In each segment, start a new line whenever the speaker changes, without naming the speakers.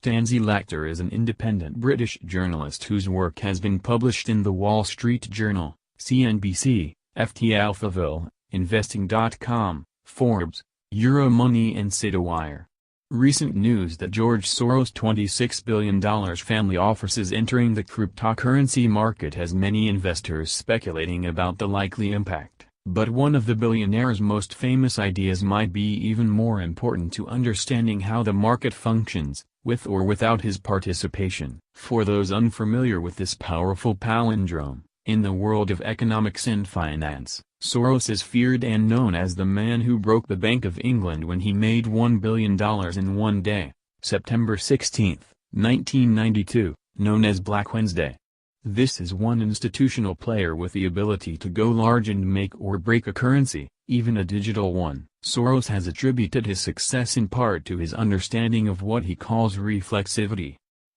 Tansy Lacter is an independent British journalist whose work has been published in The Wall Street Journal, CNBC, FT Alphaville, Investing.com, Forbes, Euromoney and Citywire. Recent news that George Soros' $26 billion family office is entering the cryptocurrency market has many investors speculating about the likely impact. But one of the billionaire's most famous ideas might be even more important to understanding how the market functions, with or without his participation. For those unfamiliar with this powerful palindrome, in the world of economics and finance, Soros is feared and known as the man who broke the Bank of England when he made $1 billion in one day, September 16, 1992, known as Black Wednesday. This is one institutional player with the ability to go large and make or break a currency, even a digital one. Soros has attributed his success in part to his understanding of what he calls reflexivity.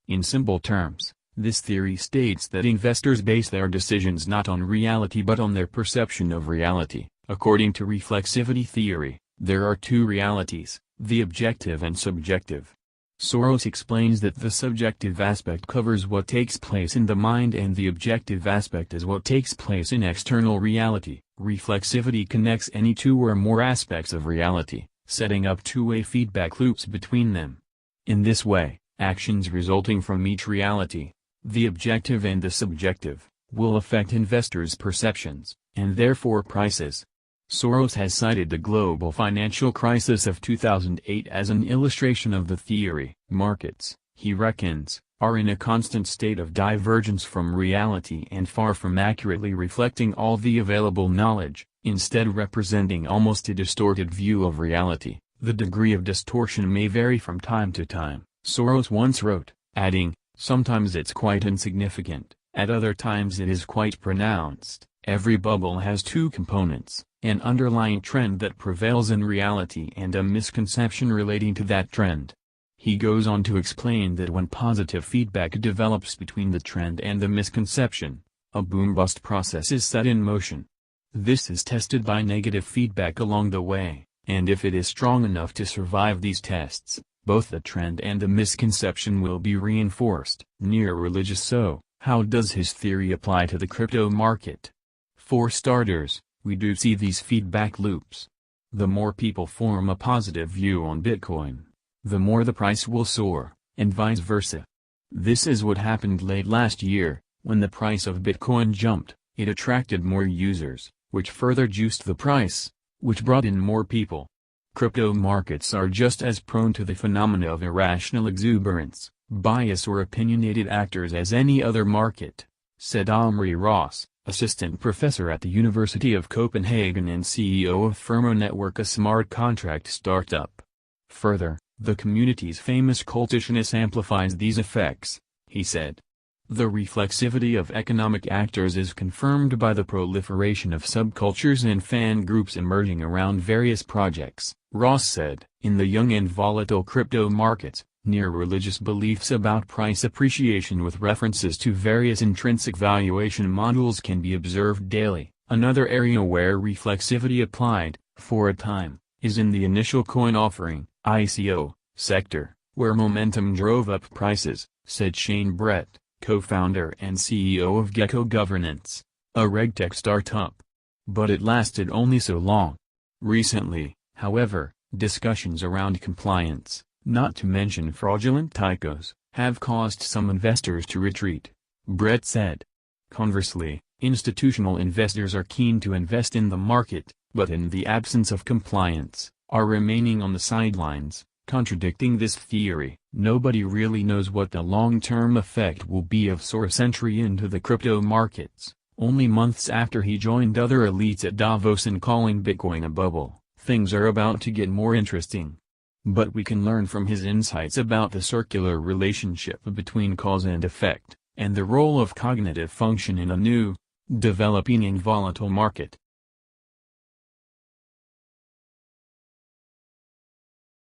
In simple terms, this theory states that investors base their decisions not on reality but on their perception of reality. According to reflexivity theory, there are two realities, the objective and subjective. Soros explains that the subjective aspect covers what takes place in the mind and the objective aspect is what takes place in external reality. Reflexivity connects any two or more aspects of reality, setting up two-way feedback loops between them. In this way, actions resulting from each reality, the objective and the subjective, will affect investors' perceptions, and therefore prices. Soros has cited the global financial crisis of 2008 as an illustration of the theory. Markets, he reckons, are in a constant state of divergence from reality and far from accurately reflecting all the available knowledge, instead representing almost a distorted view of reality. The degree of distortion may vary from time to time, Soros once wrote, adding, sometimes it's quite insignificant, at other times it is quite pronounced. Every bubble has two components, an underlying trend that prevails in reality and a misconception relating to that trend. He goes on to explain that when positive feedback develops between the trend and the misconception, a boom-bust process is set in motion. This is tested by negative feedback along the way, and if it is strong enough to survive these tests, both the trend and the misconception will be reinforced. Near religious. So, how does his theory apply to the crypto market? For starters, we do see these feedback loops. The more people form a positive view on Bitcoin, the more the price will soar, and vice versa. This is what happened late last year, when the price of Bitcoin jumped. It attracted more users, which further juiced the price, which brought in more people. Crypto markets are just as prone to the phenomena of irrational exuberance, bias or opinionated actors as any other market, said Omri Ross, assistant professor at the University of Copenhagen and CEO of Firmo Network, a smart contract startup. Further, the community's famous cultishness amplifies these effects, he said. The reflexivity of economic actors is confirmed by the proliferation of subcultures and fan groups emerging around various projects, Ross said. In the young and volatile crypto markets, near religious beliefs about price appreciation with references to various intrinsic valuation models can be observed daily. Another area where reflexivity applied, for a time, is in the initial coin offering, ICO, sector, where momentum drove up prices, said Shane Brett, co-founder and CEO of Gecko Governance, a regtech startup. But it lasted only so long. Recently, however, discussions around compliance, not to mention fraudulent ICOs, have caused some investors to retreat, Brett said. Conversely, institutional investors are keen to invest in the market, but in the absence of compliance, are remaining on the sidelines, contradicting this theory. Nobody really knows what the long-term effect will be of Soros' entry into the crypto markets, only months after he joined other elites at Davos in calling Bitcoin a bubble. Things are about to get more interesting. But we can learn from his insights about the circular relationship between cause and effect, and the role of cognitive function in a new, developing and volatile market.